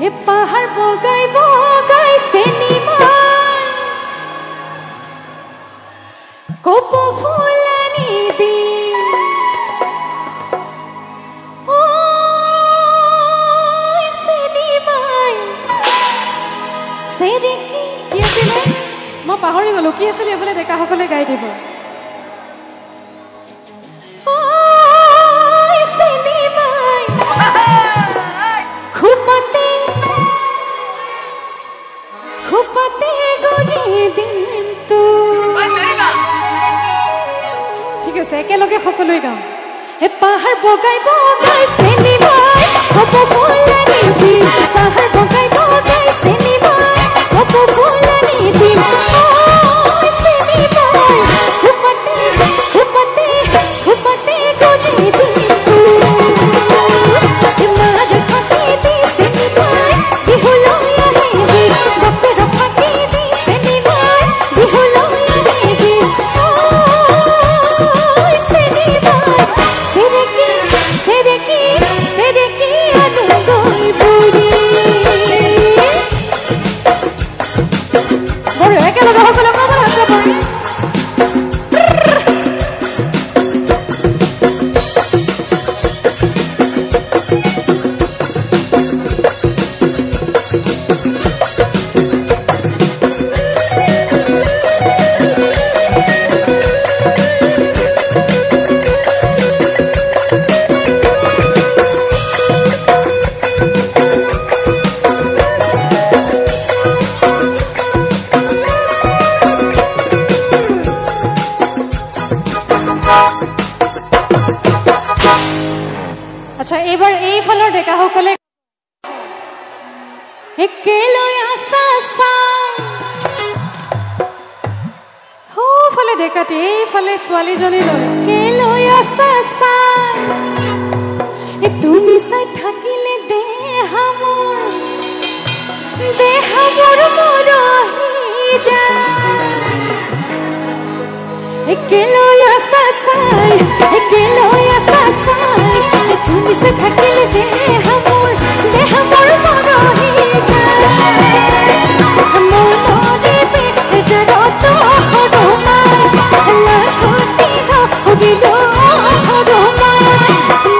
হে পাহাড় বগাই বগাই চেনিমাই কপ ফুলানি দি চেনিমাই চেৰি কি আছিলে মই পাহৰি গলো কি আছিলে এইফালে ডেকাসকলে গাই দিব ঠিক আছে একেলগে সকলোৱে গাম হে পাহাৰ বগাই বগাই চেনিমাই কপ ফুলানি দি পাহাৰ বগাই বগাই চেনিমাই কপ ফুলানি দি চেনিমাই খুপতে খুপতে খুপতে গজি দি মাঝ খাতি দি চেনিমাই বিহুলো আহে দি গপে রফাতি দি চেনিমাই বিহুলো আহে দি সেরেকি আনন্দই পুরি বড় একেলগে সকলে কবল হাতে পড়ি আচ্ছা এবার এই ফলৰ ডেকা সকলে একেলৈ আছা হো ফলে ডেকাটি এইফালে ছোৱালীজনী লৈ একেলৈ আছা তুমি চাই থাকিলে দেহা মোৰ মৰহি যায় একেলৈ আছা একেলৈ আছা তুমি সে থাকিলে দেহ মোৰ মৰহি যায় মনৰে বেজাৰত হৰমাই লাখতি ধৰিল হৰমাই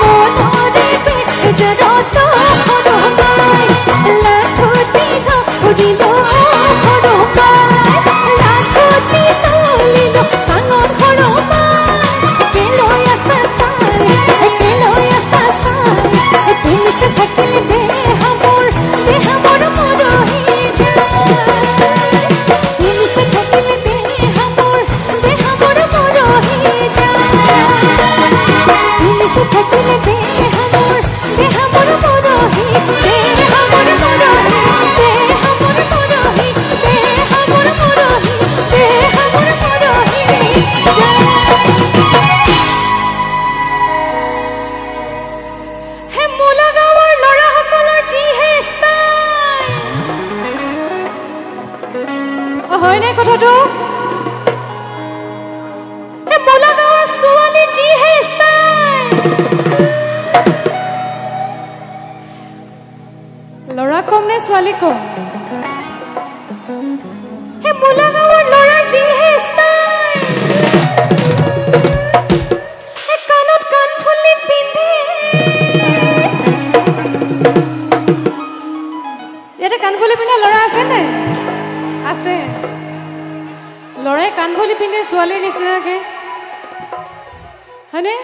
মনৰে বেজাৰত হৰমাই লাখতি ধৰিল হৰমাই লাখতি ধৰিল চাঙত হৰমাই একেলৈ আছা তুমি সে থাকিলে দেহ মোৰ মৰহি যায় তুমি সে থাকিলে দেহ মোৰ মৰহি যায় তুমি সে থাকিলে দেহ মোৰ মৰহি হয় নাই কথাটো মোলা গাঁৱৰ ছোৱালী যিহে ল'ৰা কম নে ছোৱালী কম মোলা গাঁৱৰ ল'ৰাৰ যিহে কাণত কাণফুলি পিন্ধে ইয়াতে কাণফুলি পিন্ধা ল'ৰা আছে নাই আছে ল'ৰাই কাণফুলি পিন্ধে ছোৱালীৰ নিচিনাকে হয়নে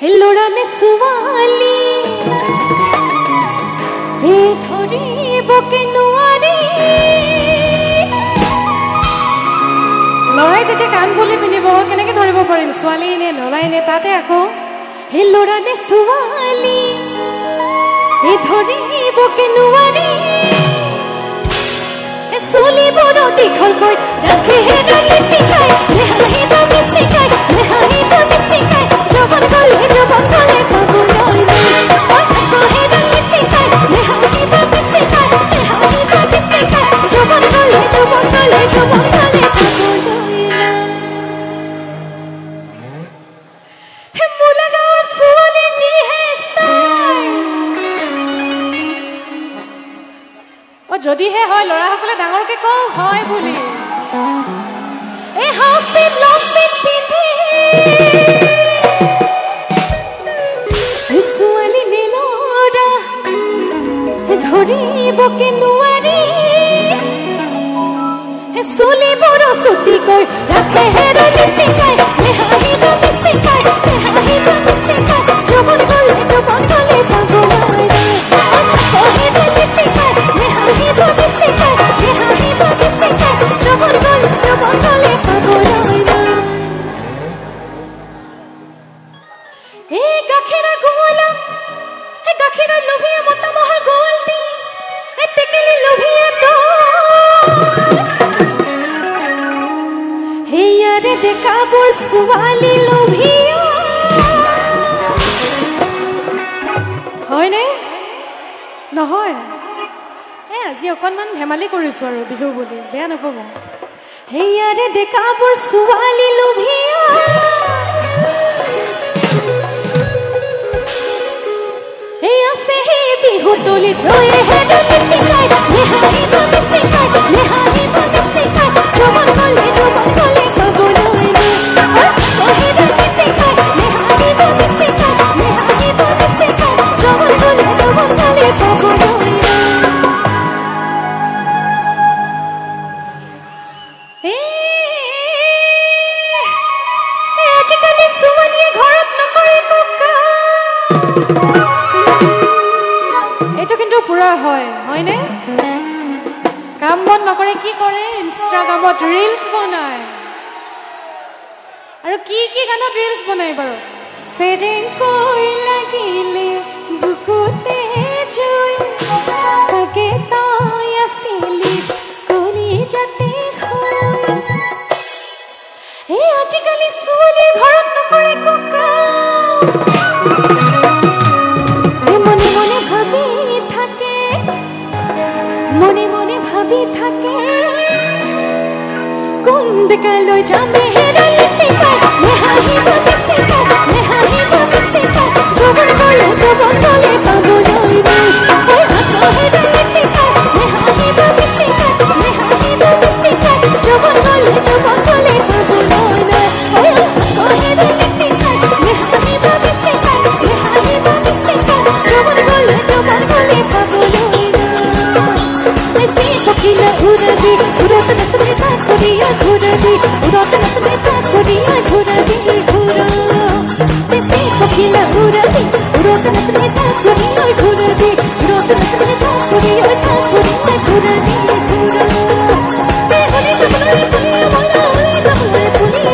হে ল'ৰা নে ছোৱালী হে ধৰিবকে নোৱাৰি ল'ৰাই যেতিয়া কাণফুলি পিন্ধিব কেনেকে ধৰিব পাৰিম ছোৱালী নে ল'ৰাই নে তাতে আকৌ হে ল'ৰা নে ছোৱালী হে ধৰিবকে নোৱাৰি চুলি বড় দীঘলকৈ ৰাখি হেৰালি পিকাই নেহাঁহিটো মিচিকাই নেহাঁহিটো মিচিকাই জবন গলে পাবলৈ হেৰালি পিকাই নেহাঁহিটো মিচিকাই নেহাঁহিটো মিচিকাই জবন গলে পাবলৈ মোলা গাঁৱৰ ছোৱালী যিহে যদিহে হয় ল'ৰাসকলে ডাঙৰকে কওক হয় বুলি এই হাফ পেন লং পেন পিন্ধি ছোৱালী নে ল'ৰা ধৰিবকে নোৱাৰি চুলিবোৰ চুটিকৈ ৰাখে হেৰলি টিকাই হাঁহিব বেছিকাই হাঁহিব বেছিকাই যৌৱন গ'লে পাগলাই ছোৱালী লোভিয়া হয়নে নহয় আজি অকণমান ধেমালি কৰিছোঁ আৰু বিহু বুলি বেয়া নাপাব হেয়াৰে ডেকাবোৰ ছোৱালী লোভিয়া এই আছে সেই বিহু তলিত ৰয়ে হেডলি টিকাই নেহাহিব বেছিকাই নেহাহিব বেছিকাই যৌৱন গ'লে এইটো কিন্তু পুৰা হয়নে কাম বন নকৰে কি কৰে ইনষ্টাগ্ৰামত ৰিলছ বনায় আৰু কি কি গানত ৰিলছ বনায় বাৰু চেৰেংকৈ লাগিলে বুকুতে জুই চাগে তই আছিলি কলি যাতে এই আজিকালি ছোৱালী ঘৰত নকৰে ককা মনে মনে ভাবি থাকে কোন দিকালৈ যামে হেৰালি টিকাই নেহাহিব বেছিকাই নেহাহিব বেছিকাই যৌৱন গ'লে পাগলৈ হেৰালি টিকাই নেহাহিব বেছিকাই নেহাহিব বেছিকাই যৌৱন গ'লে পাগলৈ হেৰালি টিকাই নেহাহিব বেছিকাই নেহাহিব বেছিকাই যৌৱন গ'লে পাগলৈ Kila ghuradi urat nasme saat koriya ghuradi urat nasme saat koriya ghuradi ghura tese kila ghuradi urat nasme saat koriya ghuradi urat nasme saat koriya ghuradi ghura te holi tumne puni wala holi tumne puni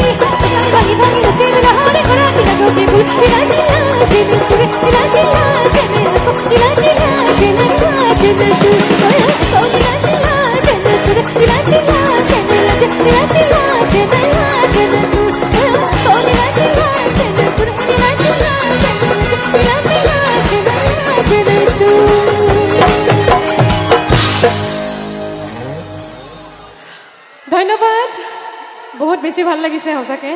bani bani se rahane karati lagote bul dilajila jene sure dilajila jene ko dilajila jene jene tu ধন্যবাদ বহুত বেছি ভাল লাগিছে সঁচাকে